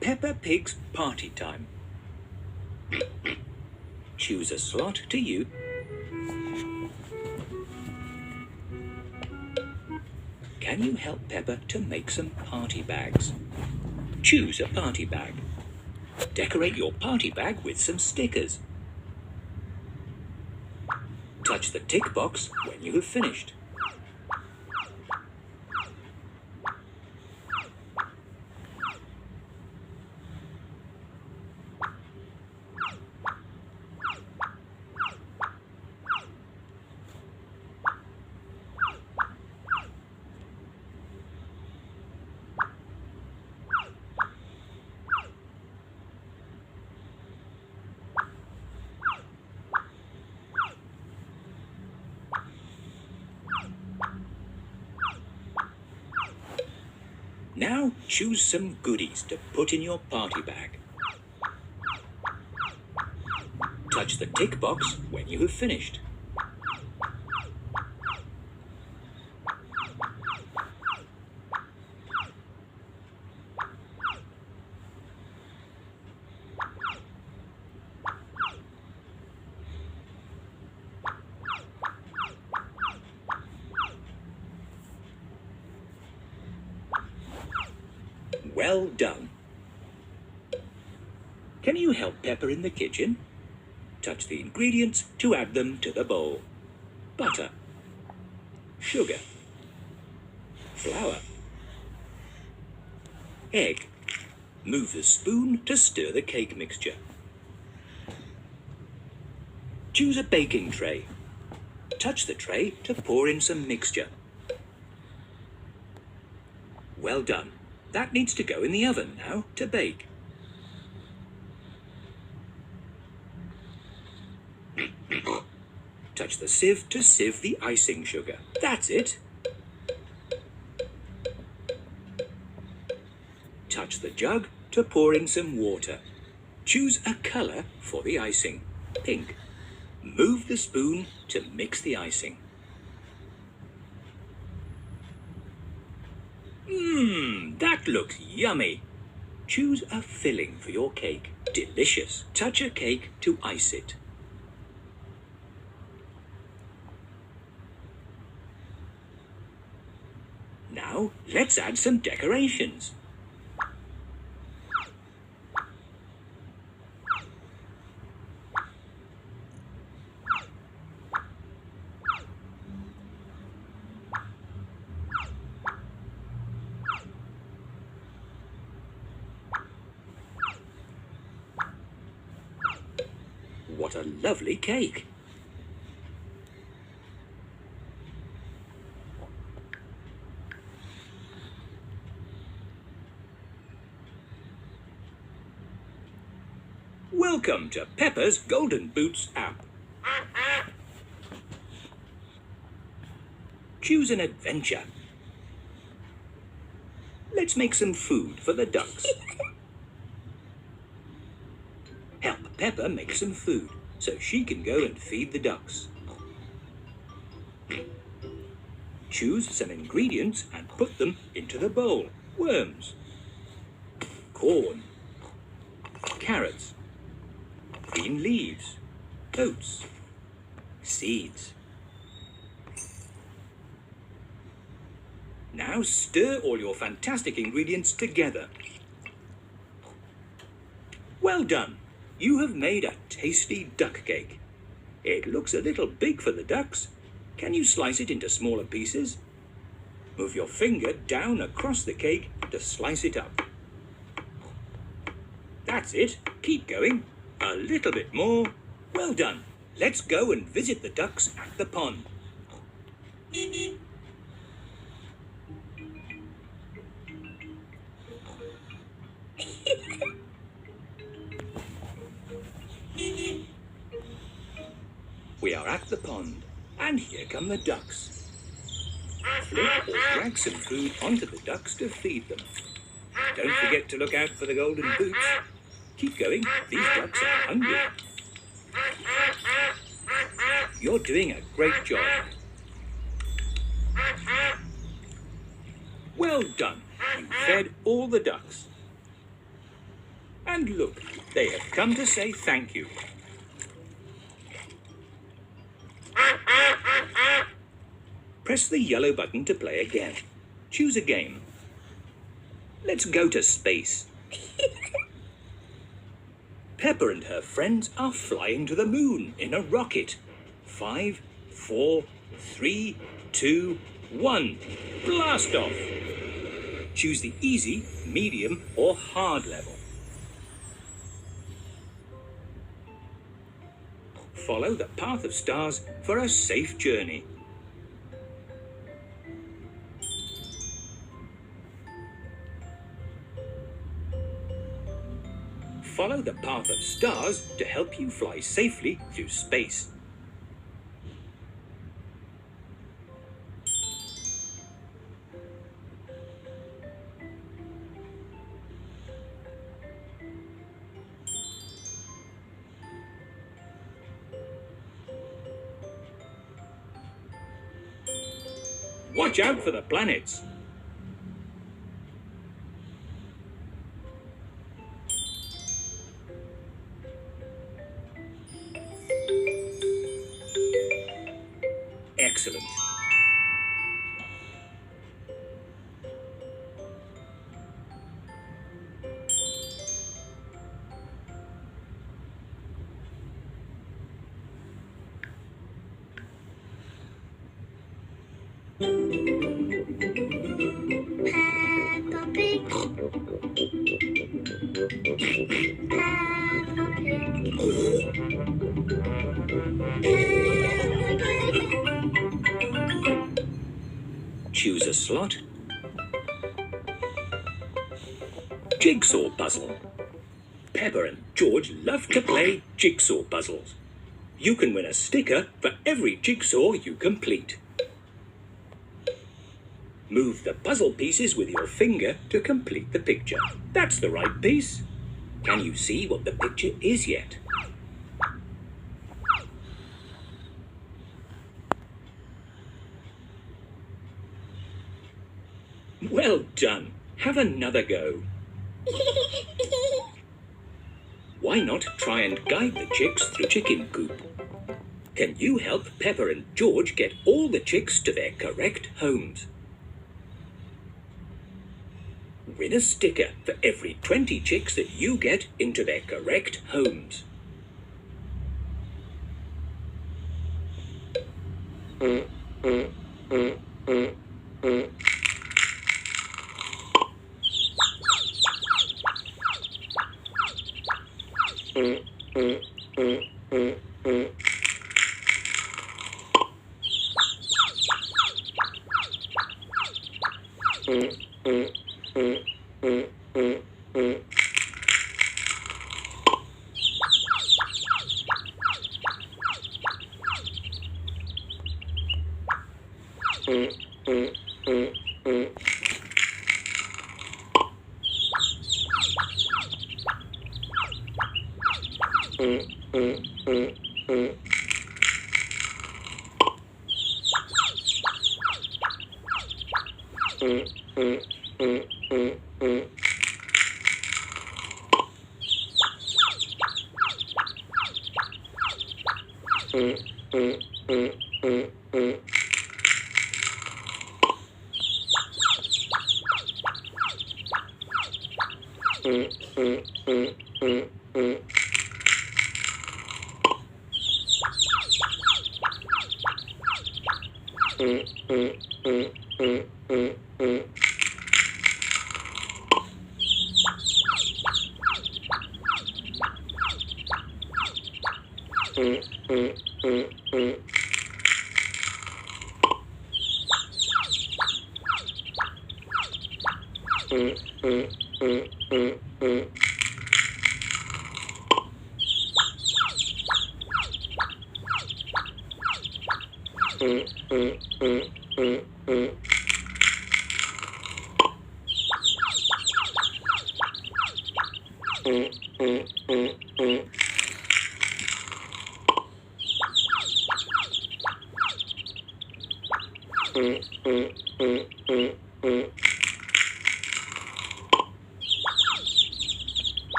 Peppa Pig's party time. Choose a slot to use. Can you help Peppa to make some party bags? Choose a party bag. Decorate your party bag with some stickers. Touch the tick box when you have finished. Now choose some goodies to put in your party bag. Touch the tick box when you have finished. Well done. Can you help Peppa in the kitchen? Touch the ingredients to add them to the bowl. Butter, sugar, flour, egg. Move the spoon to stir the cake mixture. Choose a baking tray. Touch the tray to pour in some mixture. Well done. That needs to go in the oven now to bake. Touch the sieve to sieve the icing sugar. That's it. Touch the jug to pour in some water. Choose a colour for the icing. Pink. Move the spoon to mix the icing. That looks yummy. Choose a filling for your cake. Delicious. Touch a cake to ice it. Now, let's add some decorations. What a lovely cake! Welcome to Peppa's Golden Boots app. Choose an adventure. Let's make some food for the ducks. Help Peppa make some food so she can go and feed the ducks. Choose some ingredients and put them into the bowl. Worms, corn, carrots, green leaves, oats, seeds. Now stir all your fantastic ingredients together. Well done! You have made a tasty duck cake. It looks a little big for the ducks. Can you slice it into smaller pieces? Move your finger down across the cake to slice it up. That's it. Keep going. A little bit more. Well done. Let's go and visit the ducks at the pond. We are at the pond, and here come the ducks. Flip or drag some food onto the ducks to feed them. Don't forget to look out for the golden boots. Keep going, these ducks are hungry. You're doing a great job. Well done. You fed all the ducks. And look, they have come to say thank you. Press the yellow button to play again. Choose a game. Let's go to space. Peppa and her friends are flying to the moon in a rocket. 5, 4, 3, 2, 1. Blast off! Choose the easy, medium, or hard level. Follow the path of stars for a safe journey. Follow the path of stars to help you fly safely through space. Watch out for the planets. Excellent. Peppa Pig. Choose a slot. Jigsaw puzzle. Peppa and George love to play jigsaw puzzles. You can win a sticker for every jigsaw you complete. Move the puzzle pieces with your finger to complete the picture. That's the right piece. Can you see what the picture is yet? Well done. Have another go. Why not try and guide the chicks through chicken coop? Can you help Peppa and George get all the chicks to their correct homes? Win a sticker for every 20 chicks that you get into their correct homes.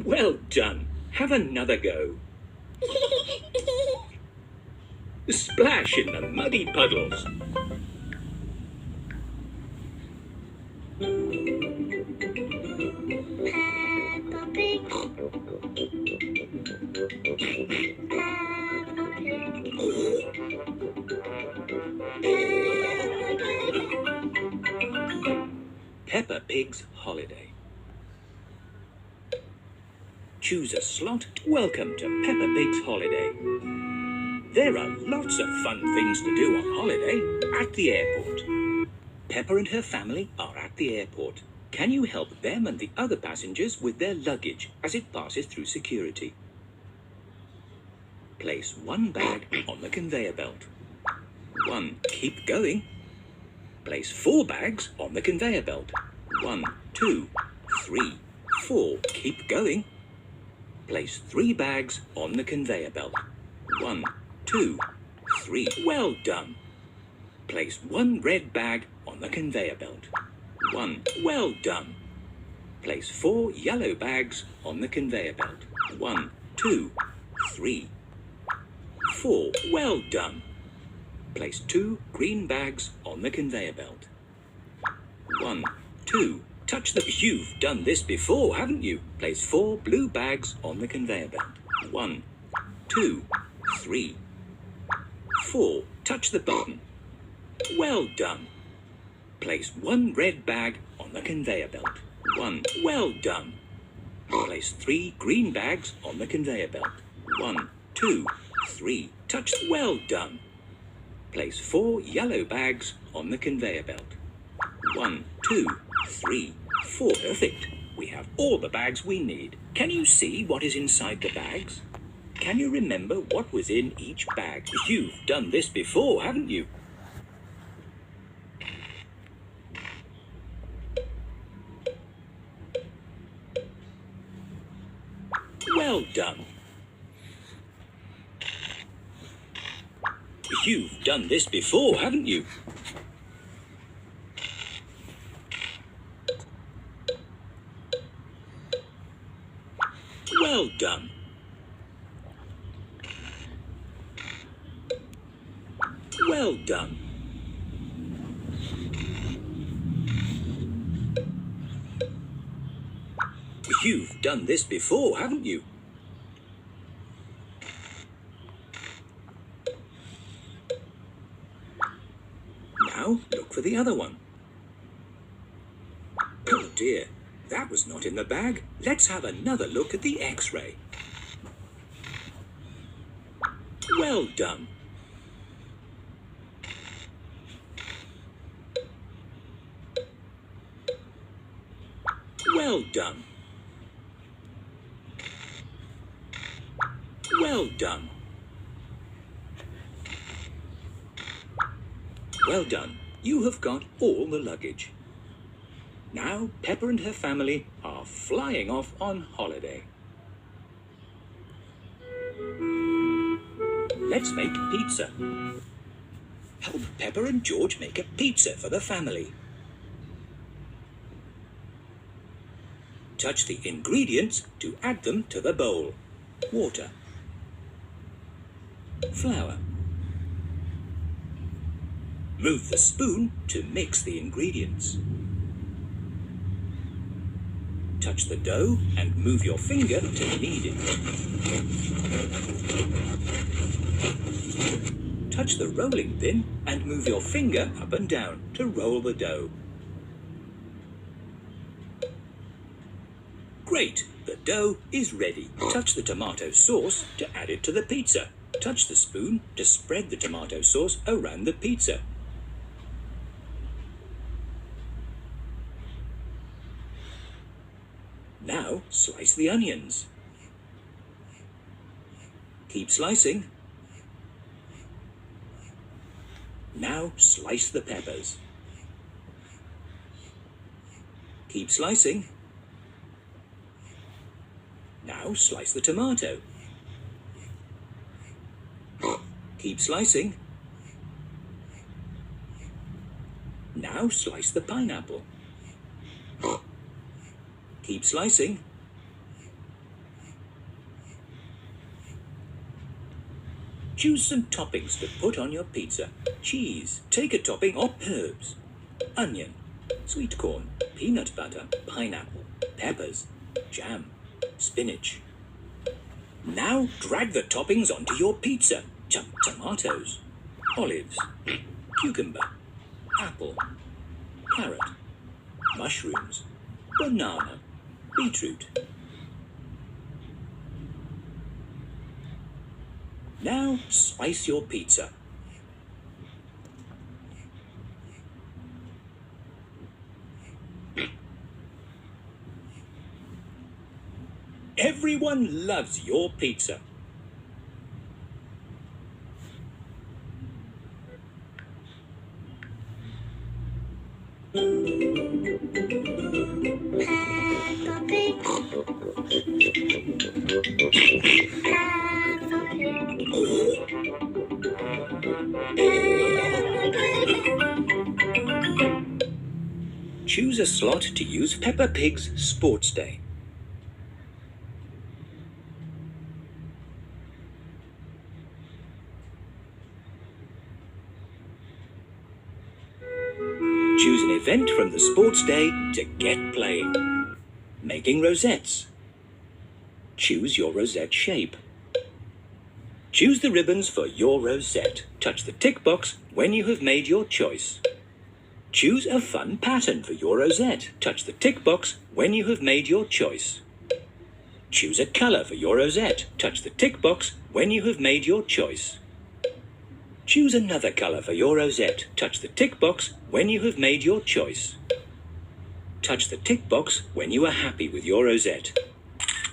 Well done. Have another go. Splash in the muddy puddles. Peppa Pig. Peppa Pig's holiday. Choose a slot. Welcome to Peppa Pig's holiday. There are lots of fun things to do on holiday at the airport. Peppa and her family are at the airport. Can you help them and the other passengers with their luggage as it passes through security? Place one bag on the conveyor belt. 1. Keep going. Place 4 bags on the conveyor belt. 1, 2, 3, 4. Keep going. Place 3 bags on the conveyor belt. 1, 2, 3. Well done. Place 1 red bag on the conveyor belt. 1. Well done. Place 4 yellow bags on the conveyor belt. 1, 2, 3, 4. Well done. Place 2 green bags on the conveyor belt. 1, 2. Touch the... You've done this before, haven't you? Place 4 blue bags on the conveyor belt. 1, 2, 3, 4. Touch the button. Well done. Place 1 red bag on the conveyor belt. 1. Well done. Place 3 green bags on the conveyor belt. 1, 2, 3. Touch. Well done. Place 4 yellow bags on the conveyor belt. 1, 2, 3, 4. Perfect. We have all the bags we need. Can you see what is inside the bags? Can you remember what was in each bag? You've done this before, haven't you? Well done. You've done this before, haven't you? Well done. Well done. You've done this before, haven't you? Now, look for the other one. Oh dear, that was not in the bag. Let's have another look at the X-ray. Well done. Well done. Well done. Well done. You have got all the luggage. Now Peppa and her family are flying off on holiday. Let's make pizza. Help Peppa and George make a pizza for the family. Touch the ingredients to add them to the bowl. Water. Flour. Move the spoon to mix the ingredients. Touch the dough and move your finger to knead it. Touch the rolling pin and move your finger up and down to roll the dough. Great! The dough is ready. Touch the tomato sauce to add it to the pizza. Touch the spoon to spread the tomato sauce around the pizza. Now slice the onions. Keep slicing. Now slice the peppers. Keep slicing. Now slice the tomato. Keep slicing. Now slice the pineapple. Keep slicing. Choose some toppings to put on your pizza. Cheese, take a topping of herbs. Onion, sweet corn, peanut butter, pineapple, peppers, jam, spinach. Now drag the toppings onto your pizza. Tomatoes, olives, cucumber, apple, carrot, mushrooms, banana, beetroot. Now slice your pizza. Everyone loves your pizza. Peppa Pig. Choose a slot to use Peppa Pig's Sports Day. Choose an event from the Sports Day to get playing. Making rosettes. Choose your rosette shape. Choose the ribbons for your rosette. Touch the tick box when you have made your choice. Choose a fun pattern for your rosette. Touch the tick box when you have made your choice. Choose a color for your rosette. Touch the tick box when you have made your choice. Choose another color for your rosette. Touch the tick box when you have made your choice. Touch the tick box when you are happy with your rosette.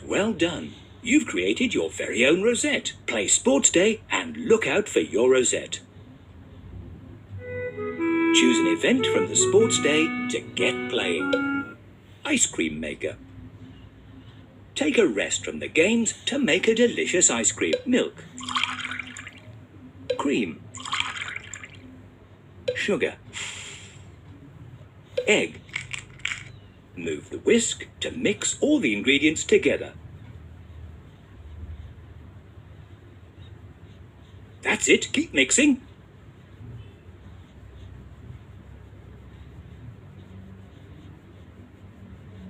Well done! You've created your very own rosette. Play Sports Day and look out for your rosette. Choose an event from the Sports Day to get playing. Ice cream maker. Take a rest from the games to make a delicious ice cream. Milk. Cream. Sugar. Egg. Move the whisk to mix all the ingredients together. That's it, keep mixing.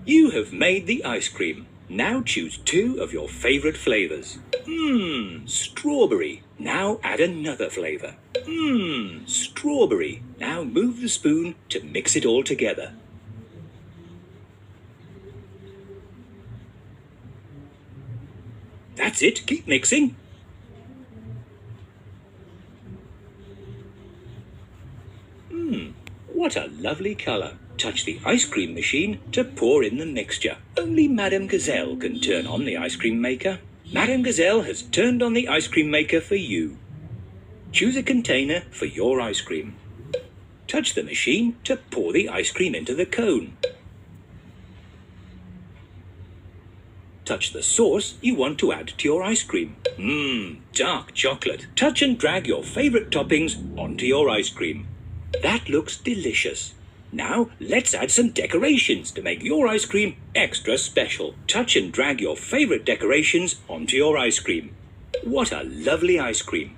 You have made the ice cream. Now choose 2 of your favorite flavors. Strawberry. Now add another flavor. Strawberry. Now move the spoon to mix it all together. That's it, keep mixing. What a lovely color. Touch the ice cream machine to pour in the mixture. Only Madame Gazelle can turn on the ice cream maker. Madame Gazelle has turned on the ice cream maker for you. Choose a container for your ice cream. Touch the machine to pour the ice cream into the cone. Touch the sauce you want to add to your ice cream. Dark chocolate. Touch and drag your favorite toppings onto your ice cream. That looks delicious. Now let's add some decorations to make your ice cream extra special. Touch and drag your favorite decorations onto your ice cream. What a lovely ice cream.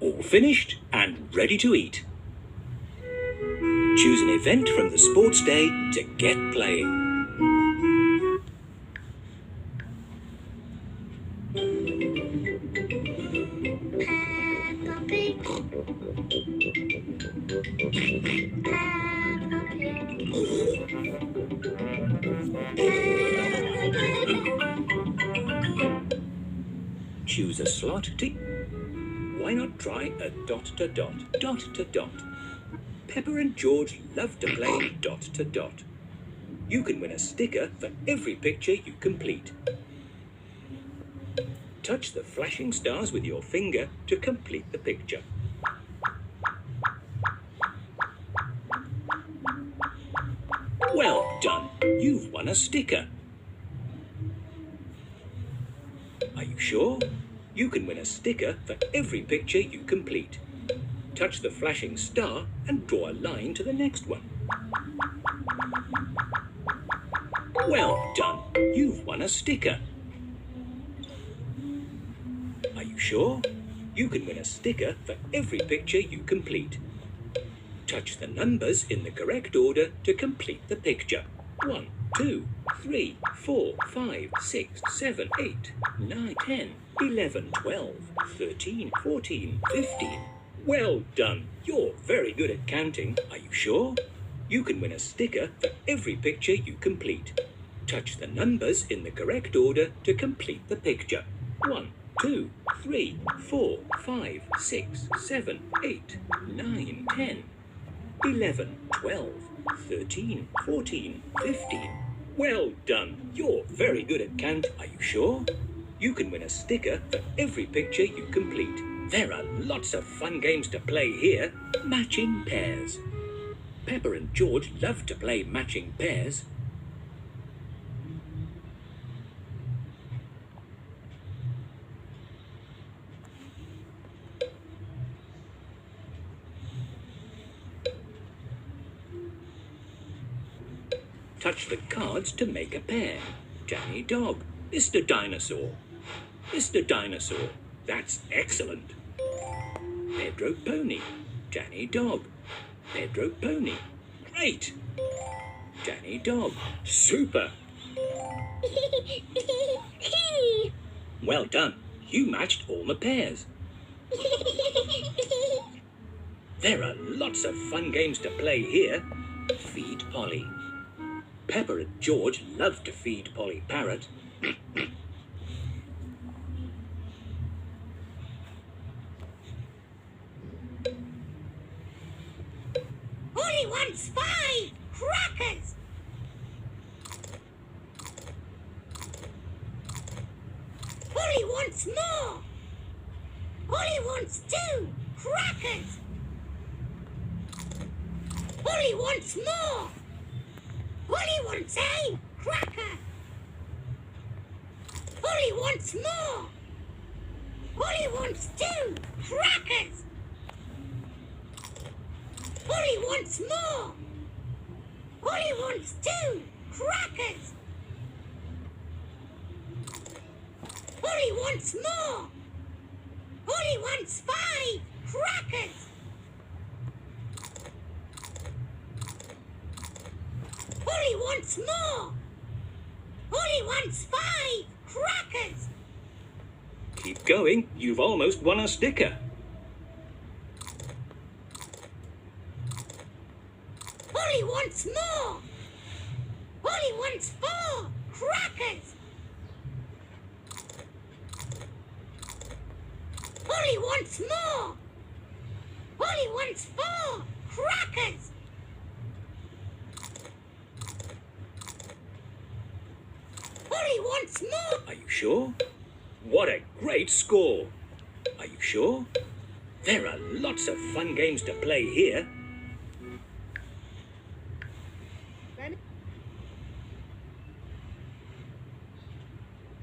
All finished and ready to eat. Choose an event from the Sports Day to get playing. Peppa Pig. Choose a slot to... Why not try a dot to dot, dot to dot? Peppa and George love to play dot to dot. You can win a sticker for every picture you complete. Touch the flashing stars with your finger to complete the picture. Well done! You've won a sticker. Are you sure? You can win a sticker for every picture you complete. Touch the flashing star and draw a line to the next one. Well done! You've won a sticker. sure? You can win a sticker for every picture you complete. Touch the numbers in the correct order to complete the picture. 1, 2, 3, 4, 5, 6, 7, 8, 9, 10, 11, 12, 13, 14, 15. Well done. You're very good at counting. Are you sure? You can win a sticker for every picture you complete. Touch the numbers in the correct order to complete the picture. 1, 2, 3, 4, 5, 6, 7, 8, 9, 10, 11, 12, 13, 14, 15. Well done. You're very good at count. Are you sure? You can win a sticker for every picture you complete. There are lots of fun games to play here. Matching pairs. Peppa and George love to play matching pairs. Touch the cards to make a pair. Danny Dog, Mr. Dinosaur. Mr. Dinosaur, that's excellent. Pedro Pony, Danny Dog. Pedro Pony, great. Danny Dog, super. Well done, you matched all the pairs. There are lots of fun games to play here. Feed Polly. Peppa and George love to feed Polly Parrot. Polly wants 5 crackers. Polly wants more. Polly wants 2 crackers. Polly wants more. Polly wants a cracker. Polly wants more. Polly wants 2 crackers. Polly wants more. Polly wants 2 crackers. Polly wants more. Polly wants 5 crackers. Polly wants more. Polly wants 5 crackers. Keep going, you've almost won a sticker. Polly wants more. Polly wants 4 crackers. Polly wants more. Polly wants 4 crackers. Polly wants more. Are you sure? What a great score. Are you sure? There are lots of fun games to play here.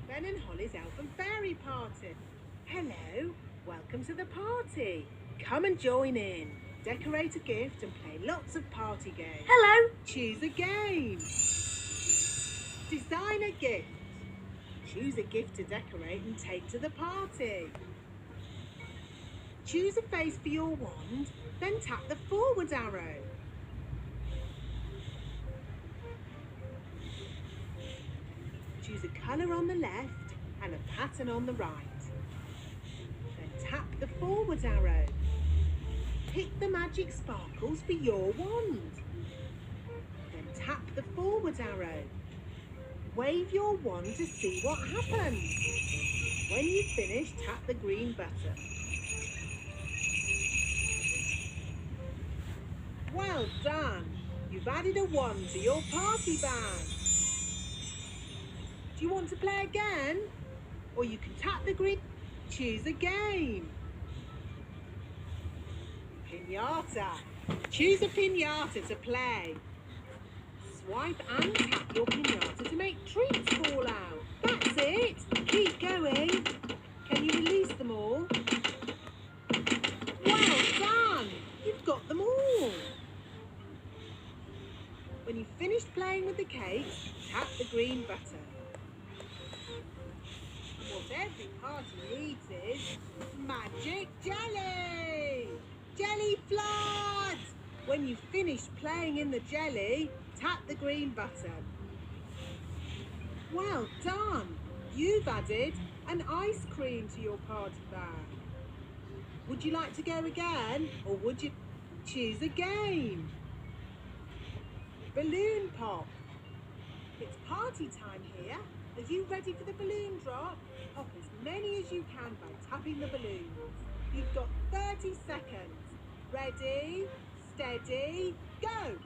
Ben and Holly's Elf and Fairy Party. Hello, welcome to the party. Come and join in. Decorate a gift and play lots of party games. Hello. Choose a game. Design a gift. Choose a gift to decorate and take to the party. Choose a face for your wand, then tap the forward arrow. Choose a colour on the left and a pattern on the right. Then tap the forward arrow. Pick the magic sparkles for your wand. Then tap the forward arrow. Wave your wand to see what happens. When you finish, tap the green button. Well done! You've added a wand to your party bag. Do you want to play again? Or you can tap the green. Choose a game. Piñata. Choose a piñata to play. Swipe and tap your piñata to make treats fall out. That's it. Keep going. Can you release them all? Well done. You've got them all. When you've finished playing with the cakes, tap the green button. And what every party needs is magic jelly! Jelly flood! When you finish playing in the jelly, tap the green button. Well done! You've added an ice cream to your party bag. Would you like to go again, or would you choose a game? Balloon pop. It's party time here. Are you ready for the balloon drop? Pop as many as you can by tapping the balloons. You've got 30 seconds. Ready, steady, go!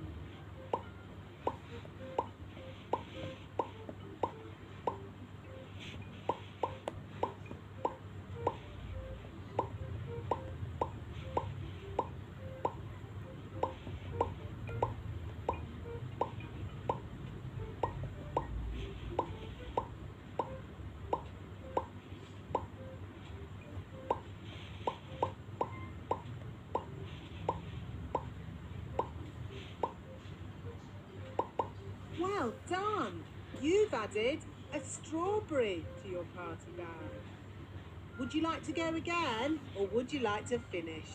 Well done! You've added a strawberry to your party bag. Would you like to go again, or would you like to finish?